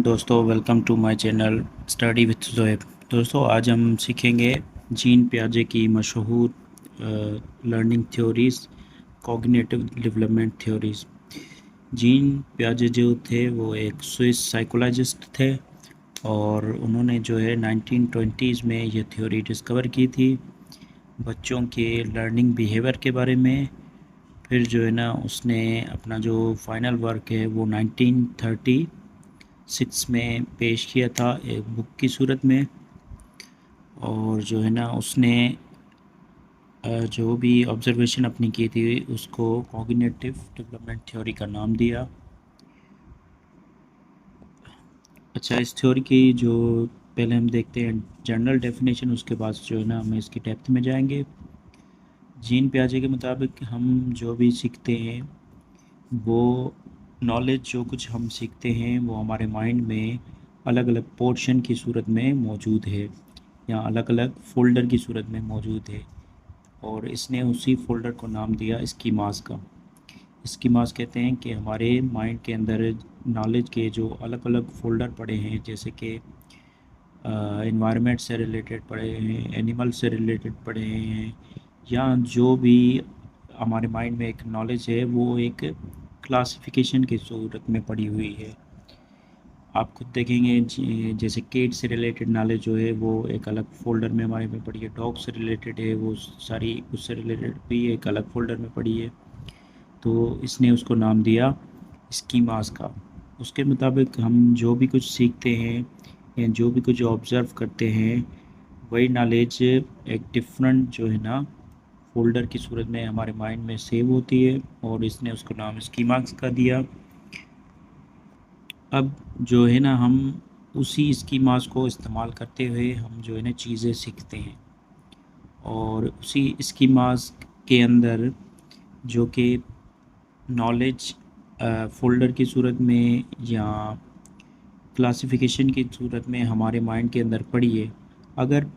दोस्तों welcome to my channel study with Zoeb. दोस्तों आज हम सीखेंगे जीन पियाजे की मशहूर learning theories, cognitive development theories. Jean पियाजे जो थे वो एक स्विस साइकोलॉजिस्ट थे और उन्होंने जो है 1920s में ये थ्योरी डिस्कवर की थी बच्चों के लर्निंग बिहेवियर के बारे में। फिर जो है ना उसने अपना जो फाइनल वर्क है वो 1936 में पेश किया था एक बुक की सूरत में। और जो है ना उसने जो भी ऑब्जर्वेशन अपनी की थी उसको कॉग्निटिव डेवलपमेंट थ्योरी का नाम दिया। अच्छा, इस थ्योरी की जो पहले हम देखते हैं जनरल डेफिनेशन, उसके बाद जो है ना हम इसकी डेप्थ में जाएंगे। जीन पियाजे के मुताबिक हम जो भी सीखते हैं वो नॉलेज, जो कुछ हम सीखते हैं वो हमारे माइंड में अलग अलग पोर्शन की सूरत में मौजूद है या अलग अलग फ़ोल्डर की सूरत में मौजूद है। और इसने उसी फ़ोल्डर को नाम दिया स्कीमास का। स्कीमास कहते हैं कि हमारे माइंड के अंदर नॉलेज के जो अलग अलग फ़ोल्डर पड़े हैं, जैसे कि इन्वायरमेंट से रिलेटेड पड़े हैं, एनिमल से रिलेटेड पड़े हैं, या जो भी हमारे माइंड में एक नॉलेज है वो एक क्लासिफिकेशन की सूरत में पड़ी हुई है। आप खुद देखेंगे जैसे केट से रिलेटेड नॉलेज जो है वो एक अलग फ़ोल्डर में हमारे में पड़ी है, डॉग से रिलेटेड है वो सारी उससे रिलेटेड भी एक अलग फ़ोल्डर में पड़ी है। तो इसने उसको नाम दिया स्कीमास का। उसके मुताबिक हम जो भी कुछ सीखते हैं या जो भी कुछ ऑब्ज़र्व करते हैं वही नॉलेज एक डिफरेंट जो है ना फ़ोल्डर की सूरत में हमारे माइंड में सेव होती है और इसने उसको नाम स्कीमास का दिया। अब जो है ना हम उसी स्कीमास को इस्तेमाल करते हुए हम जो है ना चीज़ें सीखते हैं और उसी स्कीमास के अंदर जो कि नॉलेज फ़ोल्डर की सूरत में या क्लासिफिकेशन की सूरत में हमारे माइंड के अंदर पड़ी है। अगर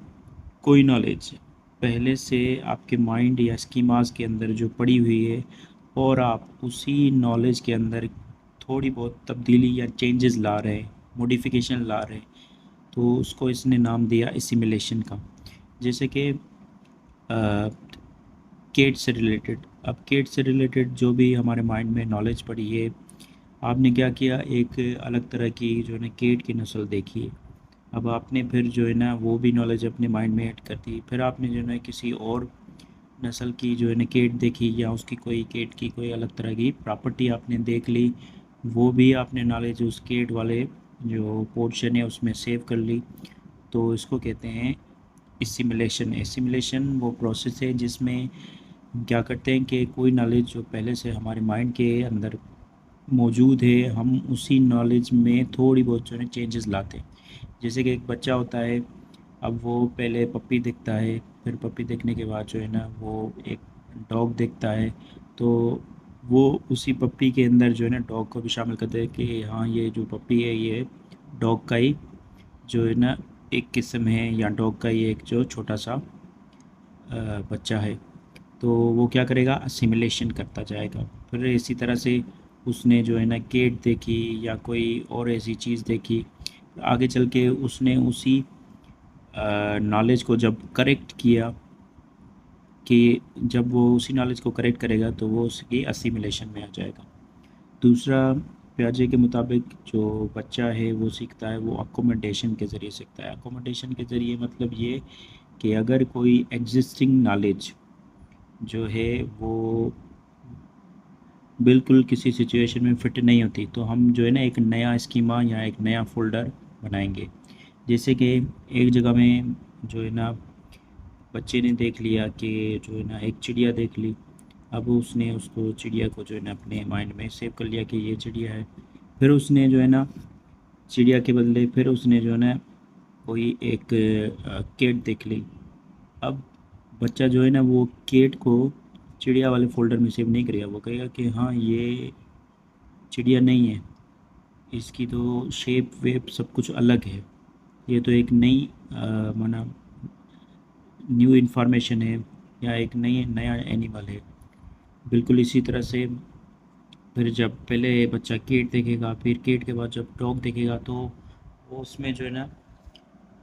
कोई नॉलेज पहले से आपके माइंड या स्कीमास के अंदर जो पड़ी हुई है और आप उसी नॉलेज के अंदर थोड़ी बहुत तब्दीली या चेंजेस ला रहे हैं, मॉडिफिकेशन ला रहे हैं, तो उसको इसने नाम दिया एसिमिलेशन का। जैसे कि केट से रिलेटेड, अब केट से रिलेटेड जो भी हमारे माइंड में नॉलेज पड़ी है, आपने क्या किया, एक अलग तरह की जो है ना केट की नस्ल देखी है। अब आपने फिर जो है ना वो भी नॉलेज अपने माइंड में ऐड कर दी। फिर आपने जो है ना किसी और नस्ल की जो है ना केट देखी या उसकी कोई केट की कोई अलग तरह की प्रॉपर्टी आपने देख ली, वो भी आपने नॉलेज उस केट वाले जो पोर्शन है उसमें सेव कर ली। तो इसको कहते हैं एसिमिलेशन। एसिमिलेशन वो प्रोसेस है जिसमें हम क्या करते हैं कि कोई नॉलेज जो पहले से हमारे माइंड के अंदर मौजूद है, हम उसी नॉलेज में थोड़ी बहुत जो है चेंजेस लाते हैं। जैसे कि एक बच्चा होता है, अब वो पहले पप्पी देखता है, फिर पप्पी देखने के बाद जो है ना वो एक डॉग देखता है, तो वो उसी पप्पी के अंदर जो है ना डॉग को भी शामिल करते हैं कि हाँ ये जो पप्पी है ये डॉग का ही जो है ना एक किस्म है, या डॉग का ही एक जो छोटा सा बच्चा है। तो वो क्या करेगा, असिमिलेशन करता जाएगा। फिर इसी तरह से उसने जो है ना केट देखी या कोई और ऐसी चीज़ देखी, आगे चल के उसने उसी नॉलेज को जब करेक्ट किया, कि जब वो उसी नॉलेज को करेक्ट करेगा तो वो उसकी असिमिलेशन में आ जाएगा। दूसरा, पियाजे के मुताबिक जो बच्चा है वो सीखता है वो अकोमोडेशन के ज़रिए सीखता है। अकोमोडेशन के ज़रिए मतलब ये कि अगर कोई एग्जिस्टिंग नॉलेज जो है वो बिल्कुल किसी सिचुएशन में फ़िट नहीं होती, तो हम जो है ना एक नया स्कीमा या एक नया फ़ोल्डर बनाएंगे। जैसे कि एक जगह में जो है ना बच्चे ने देख लिया कि जो है ना एक चिड़िया देख ली। अब उसने उसको चिड़िया को जो है ना अपने माइंड में सेव कर लिया कि ये चिड़िया है। फिर उसने जो है ना चिड़िया के बदले फिर उसने जो है ना कोई एक केट देख ली। अब बच्चा जो है ना वो केट को चिड़िया वाले फ़ोल्डर में सेव नहीं करेगा, वो कहेगा कि हाँ ये चिड़िया नहीं है, इसकी तो शेप वेप सब कुछ अलग है, ये तो एक नई माना न्यू इन्फॉर्मेशन है या एक नई नया एनिमल है। बिल्कुल इसी तरह से फिर जब पहले बच्चा कैट देखेगा, फिर कैट के बाद जब डॉग देखेगा, तो वो उसमें जो है ना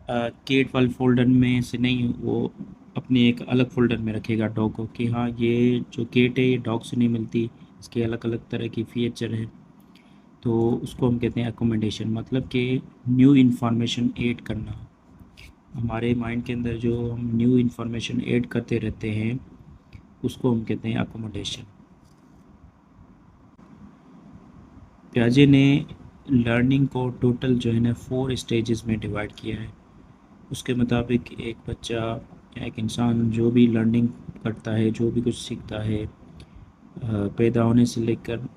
कैट वाले फ़ोल्डर में से नहीं, वो अपने एक अलग फ़ोल्डर में रखेगा डॉग को, कि हाँ ये जो कैट है ये डॉग से नहीं मिलती, इसके अलग अलग तरह की फीचर है। तो उसको हम कहते हैं अकोमोडेशन, मतलब कि न्यू इन्फॉर्मेशन ऐड करना। हमारे माइंड के अंदर जो हम न्यू इन्फॉर्मेशन ऐड करते रहते हैं, उसको हम कहते हैं अकोमोडेशन। पियाजे ने लर्निंग को टोटल जो है ना 4 स्टेजेस में डिवाइड किया है। उसके मुताबिक एक बच्चा या एक इंसान जो भी लर्निंग करता है, जो भी कुछ सीखता है, पैदा होने से लेकर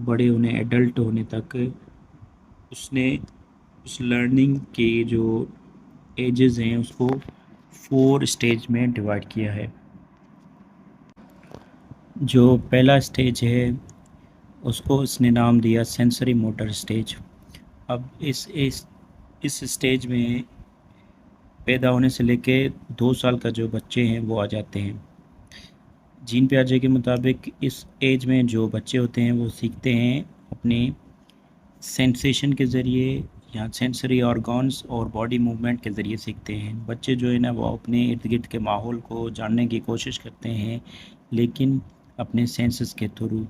बड़े होने, एडल्ट होने तक, उसने उस लर्निंग के जो एजेस हैं उसको 4 स्टेज में डिवाइड किया है। जो पहला स्टेज है उसको उसने नाम दिया सेंसरी मोटर स्टेज। अब इस स्टेज में पैदा होने से लेके 2 साल का जो बच्चे हैं वो आ जाते हैं। जीन पियाजे के मुताबिक इस एज में जो बच्चे होते हैं वो सीखते हैं अपनी सेंसेशन के ज़रिए, या सेंसरी ऑर्गन्स और बॉडी मूवमेंट के ज़रिए सीखते हैं। बच्चे जो है ना वो अपने इर्द गिर्द के माहौल को जानने की कोशिश करते हैं, लेकिन अपने सेंसेस के थ्रू।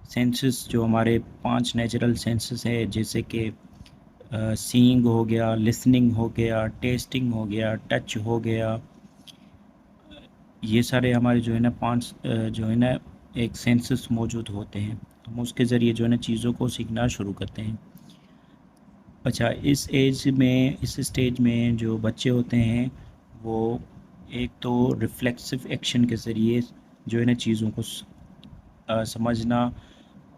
सेंसेस जो हमारे 5 नेचुरल सेंसेस है, जैसे कि सीइंग हो गया, लिसनिंग हो गया, टेस्टिंग हो गया, टच हो गया, ये सारे हमारे जो है ना 5 जो है ना एक सेंसेस मौजूद होते हैं। हम उसके ज़रिए जो है ना चीज़ों को सीखना शुरू करते हैं। अच्छा, इस एज में, इस स्टेज में जो बच्चे होते हैं वो एक तो रिफ्लेक्सिव एक्शन के ज़रिए जो है ना चीज़ों को समझना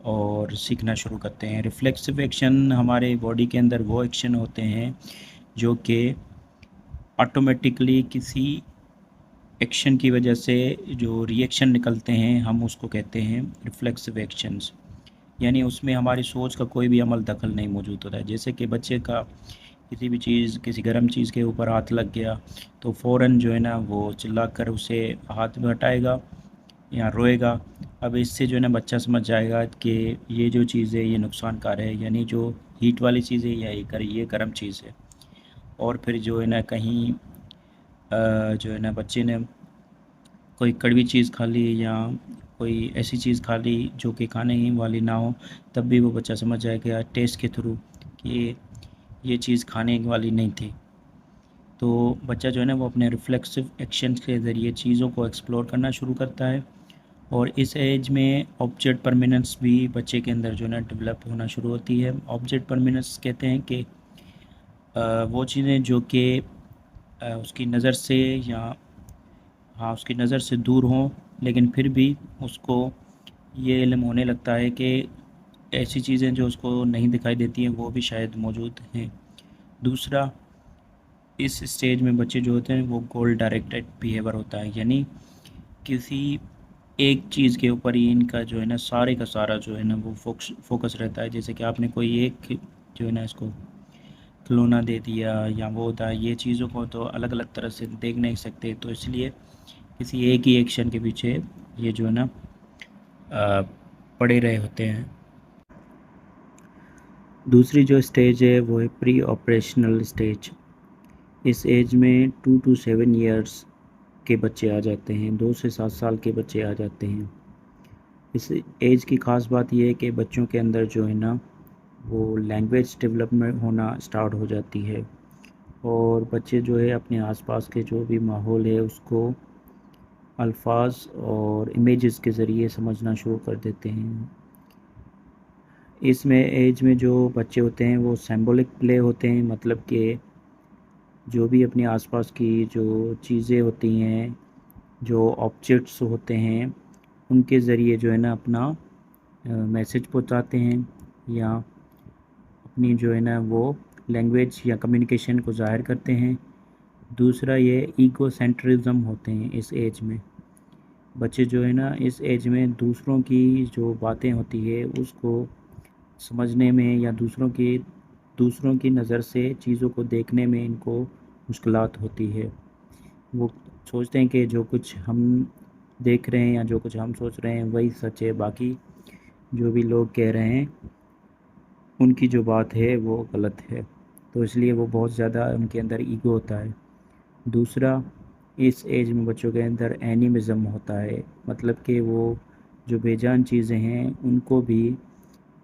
और सीखना शुरू करते हैं। रिफ्लेक्सिव एक्शन हमारे बॉडी के अंदर वो एक्शन होते हैं जो कि ऑटोमेटिकली किसी एक्शन की वजह से जो रिएक्शन निकलते हैं, हम उसको कहते हैं रिफ्लेक्सिव एक्शंस। यानी उसमें हमारी सोच का कोई भी अमल दखल नहीं मौजूद होता है। जैसे कि बच्चे का किसी भी चीज़, किसी गर्म चीज़ के ऊपर हाथ लग गया तो फ़ौरन जो है ना वो चिल्लाकर उसे हाथ में हटाएगा या रोएगा। अब इससे जो है ना बच्चा समझ जाएगा कि ये जो चीज़ है ये नुकसानकार है, यानी जो हीट वाली चीज़ है या ये गर्म चीज़ है। और फिर जो है ना कहीं जो है ना बच्चे ने कोई कड़वी चीज़ खा ली या कोई ऐसी चीज़ खा ली जो कि खाने ही वाली ना हो, तब भी वो बच्चा समझ जाएगा टेस्ट के थ्रू कि ये चीज़ खाने वाली नहीं थी। तो बच्चा जो है ना वो अपने रिफ्लेक्सिव एक्शंस के ज़रिए चीज़ों को एक्सप्लोर करना शुरू करता है। और इस एज में ऑब्जेक्ट परमानेंस भी बच्चे के अंदर जो है ना डेवलप होना शुरू होती है। ऑब्जेक्ट परमानेंस कहते हैं कि वो चीज़ें जो कि उसकी नज़र से, या हाँ उसकी नज़र से दूर हों, लेकिन फिर भी उसको ये इल्म होने लगता है कि ऐसी चीज़ें जो उसको नहीं दिखाई देती हैं वो भी शायद मौजूद हैं। दूसरा, इस स्टेज में बच्चे जो होते हैं वो गोल डायरेक्टेड बिहेवियर होता है, यानी किसी एक चीज़ के ऊपर ही इनका जो है ना सारे का सारा जो है ना वो फोकस रहता है। जैसे कि आपने कोई एक जो है ना इसको खिलौना दे दिया या वो होता है, ये चीज़ों को तो अलग अलग तरह से देख नहीं सकते, तो इसलिए किसी एक ही एक्शन के पीछे ये जो है ना पड़े रहे होते हैं। दूसरी जो स्टेज है वो है प्री ऑपरेशनल स्टेज। इस एज में 2 to 7 ईयर्स के बच्चे आ जाते हैं, 2 से 7 साल के बच्चे आ जाते हैं। इस एज की ख़ास बात यह है कि बच्चों के अंदर जो है ना वो लैंग्वेज डेवलपमेंट होना स्टार्ट हो जाती है, और बच्चे जो है अपने आसपास के जो भी माहौल है उसको अल्फाज और इमेजेस के ज़रिए समझना शुरू कर देते हैं। इसमें एज में जो बच्चे होते हैं वो सिंबॉलिक प्ले होते हैं, मतलब कि जो भी अपने आसपास की जो चीज़ें होती हैं, जो ऑब्जेक्ट्स होते हैं, उनके ज़रिए जो है ना अपना मैसेज पहुंचाते हैं, या अपनी जो है ना वो लैंग्वेज या कम्युनिकेशन को ज़ाहिर करते हैं। दूसरा, ये ईगो सेंट्रिज्म होते हैं इस एज में। बच्चे जो है ना इस एज में दूसरों की जो बातें होती है उसको समझने में, या दूसरों की नज़र से चीज़ों को देखने में इनको मुश्किलात होती है। वो सोचते हैं कि जो कुछ हम देख रहे हैं या जो कुछ हम सोच रहे हैं वही सच है, बाकी जो भी लोग कह रहे हैं उनकी जो बात है वो गलत है, तो इसलिए वो बहुत ज़्यादा उनके अंदर ईगो होता है। दूसरा, इस एज में बच्चों के अंदर एनिमिज़्म होता है, मतलब कि वो जो बेजान चीज़ें हैं उनको भी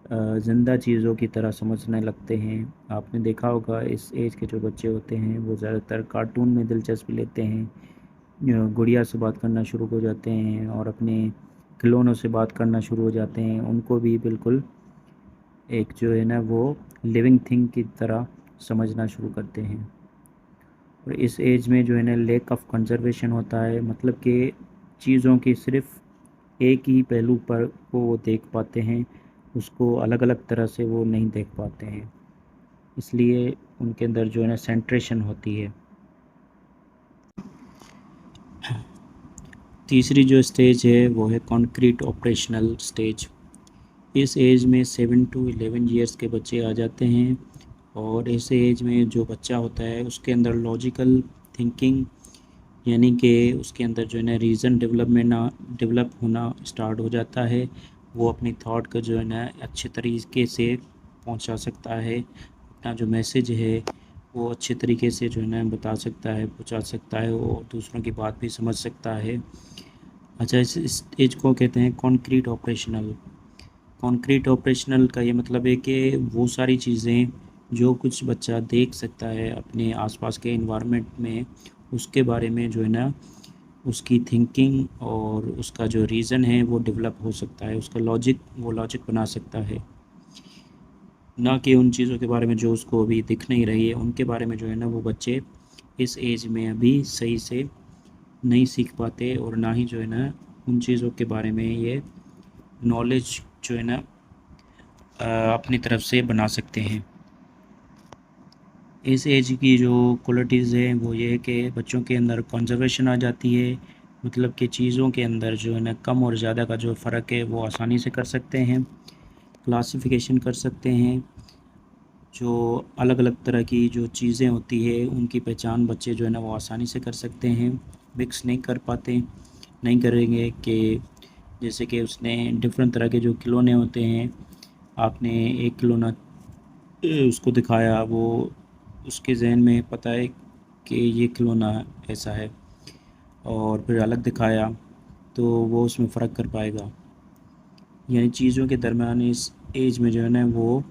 ज़िंदा चीज़ों की तरह समझने लगते हैं। आपने देखा होगा इस एज के जो बच्चे होते हैं वो ज़्यादातर कार्टून में दिलचस्पी लेते हैं, गुड़िया से बात करना शुरू हो जाते हैं और अपने खिलौनों से बात करना शुरू हो जाते हैं। उनको भी बिल्कुल एक जो है ना वो लिविंग थिंग की तरह समझना शुरू करते हैं। और इस एज में जो है ना लैक ऑफ कंजर्वेशन होता है, मतलब कि चीज़ों की सिर्फ एक ही पहलू पर को वो देख पाते हैं, उसको अलग अलग तरह से वो नहीं देख पाते हैं, इसलिए उनके अंदर जो है ना सेंट्रेशन होती है। तीसरी जो स्टेज है वो है कॉन्क्रीट ऑपरेशनल स्टेज। इस एज में 7 to 11 ईयर्स के बच्चे आ जाते हैं, और इस एज में जो बच्चा होता है उसके अंदर लॉजिकल थिंकिंग, यानी कि उसके अंदर जो है ना रीज़न डेवलप होना स्टार्ट हो जाता है। वो अपनी थॉट को जो है ना अच्छे तरीके से पहुंचा सकता है, अपना जो मैसेज है वो अच्छे तरीके से जो है ना बता सकता है, पहुंचा सकता है, और दूसरों की बात भी समझ सकता है। अच्छा, इस स्टेज को कहते हैं कॉन्क्रीट ऑपरेशनल। कॉन्क्रीट ऑपरेशनल का ये मतलब है कि वो सारी चीज़ें जो कुछ बच्चा देख सकता है अपने आसपास के इन्वायरमेंट में, उसके बारे में जो है ना उसकी थिंकिंग और उसका जो रीज़न है वो डेवलप हो सकता है, उसका लॉजिक बना सकता है। ना कि उन चीज़ों के बारे में जो उसको अभी दिख नहीं रही है, उनके बारे में जो है ना वो बच्चे इस एज में अभी सही से नहीं सीख पाते, और ना ही जो है ना उन चीज़ों के बारे में ये नॉलेज जो है ना अपनी तरफ से बना सकते हैं। इस एज की जो क्वालिटीज़ हैं वो ये है कि बच्चों के अंदर कंजर्वेशन आ जाती है, मतलब कि चीज़ों के अंदर जो है ना कम और ज़्यादा का जो फ़र्क है वो आसानी से कर सकते हैं, क्लासिफिकेशन कर सकते हैं। जो अलग अलग तरह की जो चीज़ें होती है उनकी पहचान बच्चे जो है ना वो आसानी से कर सकते हैं। मिक्स नहीं कर पाते, नहीं करेंगे कि जैसे कि उसने डिफरेंट तरह के जो खिलौने होते हैं, आपने एक खिलौना उसको दिखाया, वो उसके ज़हन में पता है कि ये खिलौना ऐसा है, और फिर अलग दिखाया तो वो उसमें फ़र्क कर पाएगा। यानी चीज़ों के दरमियान इस एज में जो है ना वो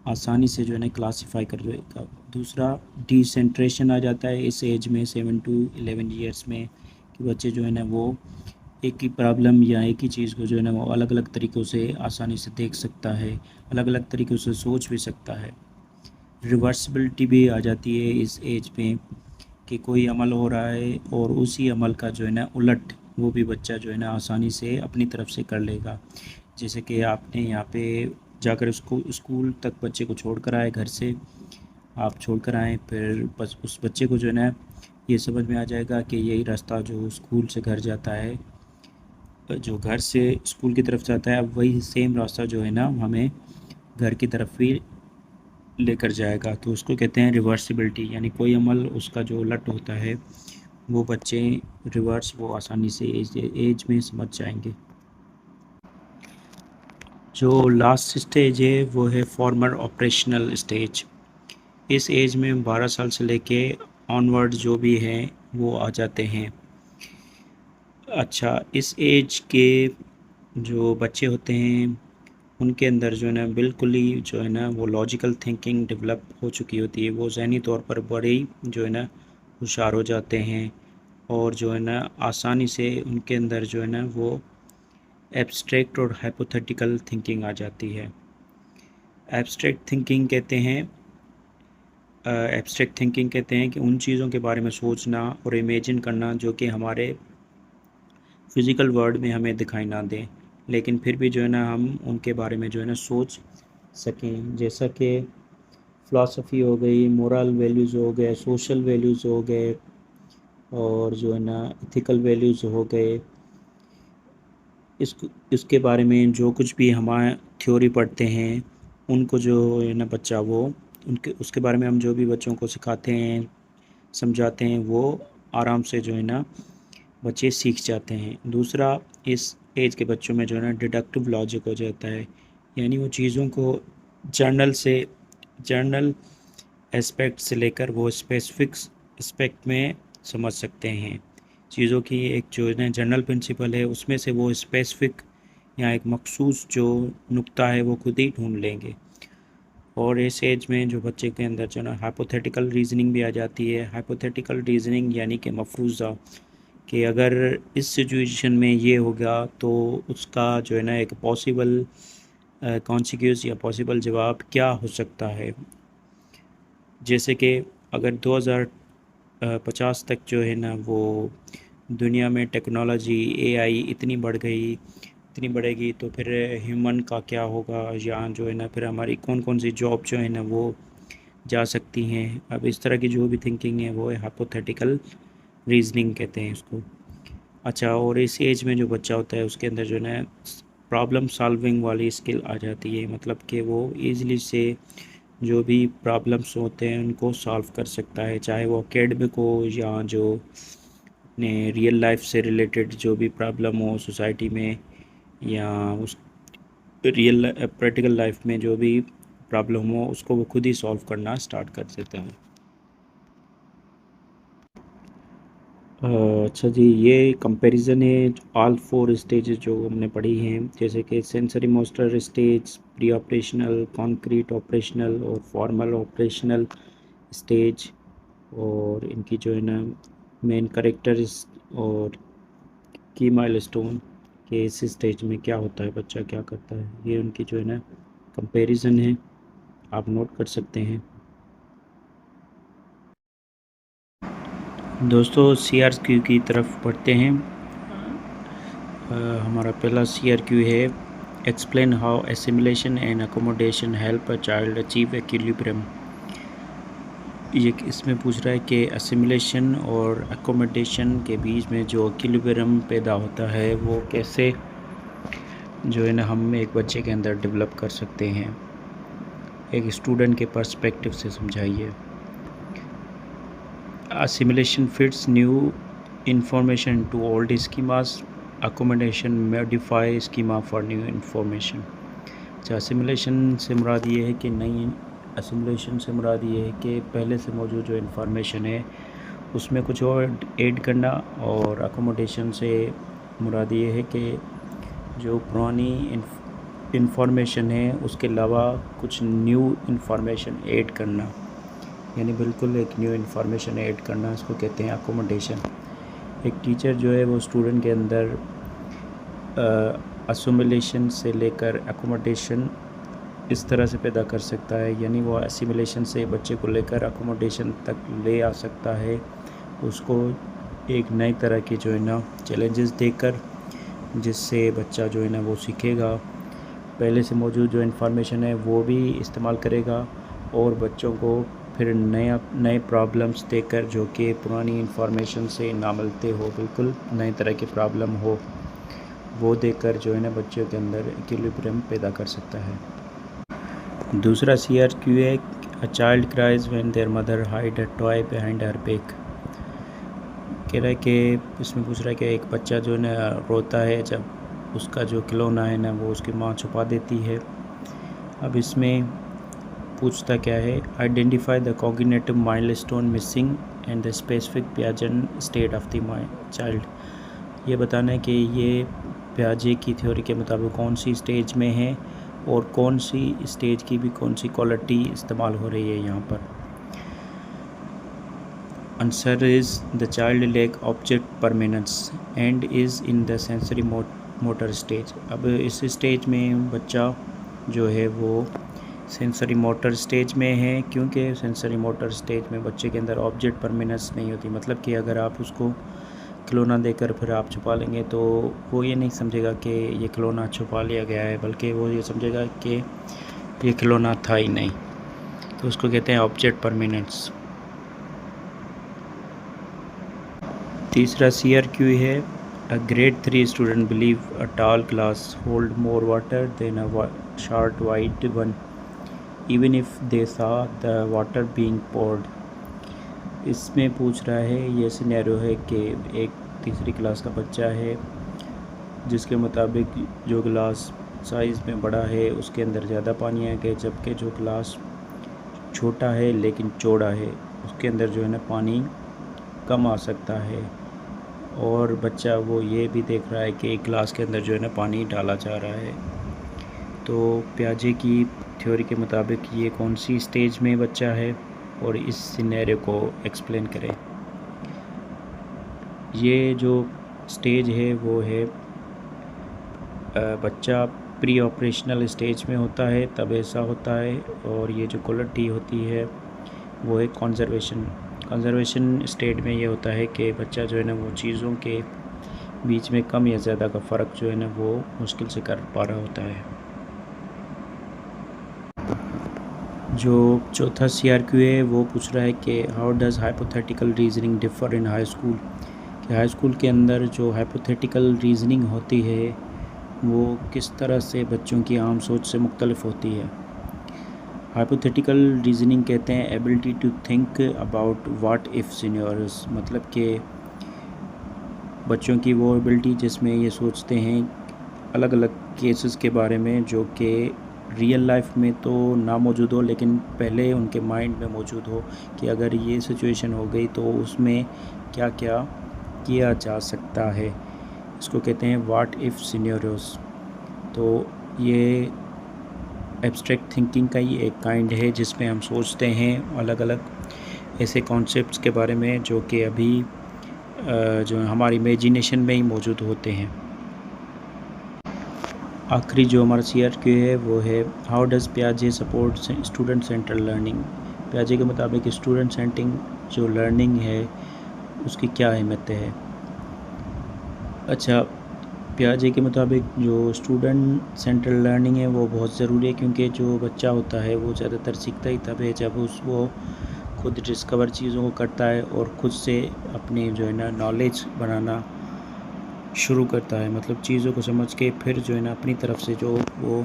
आसानी से जो है ना क्लासिफाई कर देगा। दूसरा, डिसेंट्रेशन आ जाता है इस एज में 7 to 11 ईयर्स में, कि बच्चे जो है ना वो एक ही प्रॉब्लम या एक ही चीज़ को जो है ना वो अलग अलग तरीक़ों से आसानी से देख सकता है, अलग अलग तरीक़ों से सोच भी सकता है। रिवर्सिबिलिटी भी आ जाती है इस एज में, कि कोई अमल हो रहा है और उसी अमल का जो है ना उलट वो भी बच्चा जो है ना आसानी से अपनी तरफ से कर लेगा। जैसे कि आपने यहाँ पे जाकर उसको स्कूल तक बच्चे को छोड़ कर आए, घर से आप छोड़ कर आएँ, फिर बस उस बच्चे को जो है ना ये समझ में आ जाएगा कि यही रास्ता जो स्कूल से घर जाता है, जो घर से स्कूल की तरफ जाता है, अब वही सेम रास्ता जो है ना हमें घर की तरफ भी लेकर जाएगा। तो उसको कहते हैं रिवर्सिबिलिटी, यानी कोई अमल उसका जो उलट होता है वो बच्चे रिवर्स वो आसानी से एज में समझ जाएंगे। जो लास्ट स्टेज है वो है फॉर्मर ऑपरेशनल स्टेज। इस एज में 12 साल से लेके ऑनवर्ड जो भी हैं वो आ जाते हैं। अच्छा, इस एज के जो बच्चे होते हैं उनके अंदर जो है ना बिल्कुल ही जो है ना वो लॉजिकल थिंकिंग डेवलप हो चुकी होती है, वो ज़हनी तौर पर बड़े ही जो है ना होशियार हो जाते हैं, और जो है ना आसानी से उनके अंदर जो है ना वो एब्स्ट्रैक्ट और हाइपोथेटिकल थिंकिंग आ जाती है। एब्स्ट्रैक्ट थिंकिंग कहते हैं कि उन चीज़ों के बारे में सोचना और इमेजिन करना जो कि हमारे फिज़िकल वर्ल्ड में हमें दिखाई ना दें, लेकिन फिर भी जो है ना हम उनके बारे में जो है ना सोच सकें। जैसा कि फ़िलासफ़ी हो गई, मोरल वैल्यूज़ हो गए, सोशल वैल्यूज़ हो गए, और जो है ना एथिकल वैल्यूज़ हो गए। इसके बारे में जो कुछ भी हमारे थ्योरी पढ़ते हैं उनको जो है ना बच्चा वो उनके उसके बारे में हम जो भी बच्चों को सिखाते हैं, समझाते हैं, वो आराम से जो है ना बच्चे सीख जाते हैं। दूसरा, इस एज के बच्चों में जो है ना डिडक्टिव लॉजिक हो जाता है, यानी वो चीज़ों को जर्नल एस्पेक्ट से लेकर वो स्पेसिफिक एस्पेक्ट में समझ सकते हैं। चीज़ों की एक जो है ना जनरल प्रिंसिपल है उसमें से वो स्पेसिफिक या एक मखसूस जो नुक्ता है वो खुद ही ढूंढ लेंगे। और इस एज में जो बच्चे के अंदर जो ना हाइपोथेटिकल रीजनिंग भी आ जाती है। हाइपोथेटिकल रीजनिंग यानी कि मफरूज़ा, कि अगर इस सिचुएशन में ये होगा तो उसका जो है ना एक पॉसिबल कॉन्सिक्वेंस या पॉसिबल जवाब क्या हो सकता है। जैसे कि अगर 2050 तक जो है ना वो दुनिया में टेक्नोलॉजी एआई इतनी बढ़ेगी तो फिर ह्यूमन का क्या होगा, या जो है ना फिर हमारी कौन कौन सी जॉब जो है ना वो जा सकती हैं। अब इस तरह की जो भी थिंकिंग है वो हाइपोथेटिकल रीजनिंग कहते हैं इसको। अच्छा, और इस एज में जो बच्चा होता है उसके अंदर जो है ना प्रॉब्लम सॉल्विंग वाली स्किल आ जाती है, मतलब कि वो ईज़िली से जो भी प्रॉब्लम्स होते हैं उनको सॉल्व कर सकता है, चाहे वो एकेडमिक हो या जो अपने रियल लाइफ से रिलेटेड जो भी प्रॉब्लम हो सोसाइटी में, या उस रियल प्रैक्टिकल लाइफ में जो भी प्रॉब्लम हो उसको वो खुद ही सॉल्व करना स्टार्ट कर देता है। अच्छा जी, ये कंपैरिजन है ऑल फोर स्टेजेस जो हमने पढ़ी हैं, जैसे कि sensory motor stage, pre operational, concrete operational और फॉर्मल ऑपरेशनल स्टेज। और इनकी जो है ना मेन करेक्टर्स और की माइलस्टोन के इस स्टेज में क्या होता है, बच्चा क्या करता है, ये उनकी जो है ना कंपैरिजन है, आप नोट कर सकते हैं। दोस्तों CRQ की तरफ बढ़ते हैं। हमारा पहला CRQ है explain how assimilation and accommodation help a child achieve equilibrium. ये इसमें पूछ रहा है कि एसिमिलेशन और अकोमोडेशन के बीच में जो इक्विलिब्रियम पैदा होता है वो कैसे जो है ना हम एक बच्चे के अंदर डेवलप कर सकते हैं। एक स्टूडेंट के पर्सपेक्टिव से समझाइए। Assimilation fits new information into old schemas. Accommodation modify schema for new information. अच्छा, assimilation से मुराद ये है कि नई assimilation से मुराद ये है कि पहले से मौजूद जो इन्फॉर्मेशन है उसमें कुछ और ऐड करना, और accommodation से मुराद ये है कि जो पुरानी इन्फॉर्मेशन है उसके अलावा कुछ न्यू इन्फॉर्मेशन ऐड करना, यानी बिल्कुल एक न्यू इन्फॉर्मेशन ऐड करना, इसको कहते हैं अकोमोडेशन। एक टीचर जो है वो स्टूडेंट के अंदर असिमिलेशन से लेकर अकोमोडेशन इस तरह से पैदा कर सकता है, यानी वो असिमिलेशन से बच्चे को लेकर अकोमोडेशन तक ले आ सकता है, उसको एक नई तरह की जो है ना चैलेंजेस देकर, जिससे बच्चा जो है ना वो सीखेगा, पहले से मौजूद जो इन्फॉर्मेशन है वो भी इस्तेमाल करेगा, और बच्चों को फिर नए प्रॉब्लम्स देकर जो कि पुरानी इन्फॉर्मेशन से ना मिलते हो, बिल्कुल नए तरह की प्रॉब्लम हो, वो देकर जो है ना बच्चों के अंदर इक्विलिब्रियम पैदा कर सकता है। दूसरा CRQ है a child cries when there mother hide a toy behind her back. कह रहा है कि इसमें पूछ रहा है कि एक बच्चा जो है ना रोता है जब उसका जो खिलौना है ना वो उसकी माँ छुपा देती है। अब इसमें पूछता क्या है, identify the cognitive milestone missing and the specific Piagetian state of the child. ये बताना है कि ये पियाजे की थ्योरी के मुताबिक कौन सी स्टेज में है और कौन सी स्टेज की भी कौन सी क्वालिटी इस्तेमाल हो रही है यहाँ पर। Answer is the child lake object permanence and is in the sensory motor stage. अब इस स्टेज में बच्चा जो है वो सेंसरी मोटर स्टेज में है, क्योंकि सेंसरी मोटर स्टेज में बच्चे के अंदर ऑब्जेक्ट परमानेंस नहीं होती, मतलब कि अगर आप उसको खिलौना देकर फिर आप छुपा लेंगे तो वो ये नहीं समझेगा कि ये खिलौना छुपा लिया गया है, बल्कि वो ये समझेगा कि ये खिलौना था ही नहीं, तो उसको कहते हैं ऑब्जेक्ट परमानेंस। तीसरा CRQ है a grade 3 student believe a tall glass hold more water than a short wide one even if they saw the water being poured. इसमें पूछ रहा है, ये सिनेरियो है कि एक तीसरी क्लास का बच्चा है जिसके मुताबिक जो गिलास साइज़ में बड़ा है उसके अंदर ज़्यादा पानी आएगा, जबकि जो गिलास छोटा है लेकिन चौड़ा है उसके अंदर जो है ना पानी कम आ सकता है। और बच्चा वो ये भी देख रहा है कि एक गिलास के अंदर जो है ना पानी डाला जा रहा है। तो पियाजे की थ्योरी के मुताबिक ये कौन सी स्टेज में बच्चा है, और इस सिनेरियो को एक्सप्लेन करें। ये जो स्टेज है वो है बच्चा प्री ऑपरेशनल स्टेज में होता है तब ऐसा होता है। और ये जो कलर टी होती है वो है कंजर्वेशन स्टेट में ये होता है कि बच्चा जो है ना वो चीज़ों के बीच में कम या ज़्यादा का फ़र्क जो है ना वो मुश्किल से कर पा रहा होता है। जो चौथा CRQ है वो पूछ रहा है कि how does hypothetical reasoning differ in high school, कि हाई स्कूल के अंदर जो हाइपोथेटिकल रीजनिंग होती है वो किस तरह से बच्चों की आम सोच से मुख्तलिफ होती है। हाइपोथेटिकल रीजनिंग कहते हैं ability to think about what if scenarios, मतलब कि बच्चों की वो एबिलिटी जिसमें ये सोचते हैं अलग अलग केसेस के बारे में जो कि रियल लाइफ में तो ना मौजूद हो लेकिन पहले उनके माइंड में मौजूद हो कि अगर ये सिचुएशन हो गई तो उसमें क्या क्या किया जा सकता है। इसको कहते हैं व्हाट इफ़ सिनेरियोस। तो ये एब्स्ट्रैक्ट थिंकिंग का ही एक काइंड है जिसमें हम सोचते हैं अलग अलग ऐसे कॉन्सेप्ट्स के बारे में जो कि अभी जो हमारी इमेजिनेशन में ही मौजूद होते हैं। आखिरी जो हमारा CRQ है वो है हाउ डज़ पियाजे सपोर्ट स्टूडेंट सेंटर लर्निंग। पियाजे के मुताबिक स्टूडेंट सेंटिंग जो लर्निंग है उसकी क्या अहमियत है। अच्छा, पियाजे के मुताबिक जो स्टूडेंट सेंट्रल लर्निंग है वो बहुत ज़रूरी है, क्योंकि जो बच्चा होता है वो ज़्यादातर सीखता ही तब है जब वो खुद डिस्कवर चीज़ों को करता है और ख़ुद से अपने जो है ना नॉलेज बनाना शुरू करता है, मतलब चीज़ों को समझ के फिर जो है ना अपनी तरफ से जो वो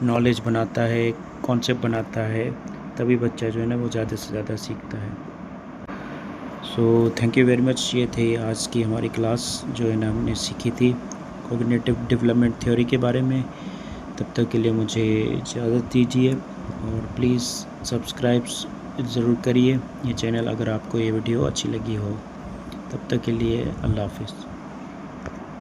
नॉलेज बनाता है, कॉन्सेप्ट बनाता है, तभी बच्चा जो है ना वो ज़्यादा से ज़्यादा सीखता है। So thank you very much. ये थे आज की हमारी क्लास जो है ना हमने सीखी थी कॉग्निटिव डेवलपमेंट थ्योरी के बारे में। तब तक के लिए मुझे इजाज़त दीजिए और प्लीज़ सब्सक्राइब ज़रूर करिए ये चैनल अगर आपको ये वीडियो अच्छी लगी हो। तब तक के लिए अल्लाह हाफ़िज़।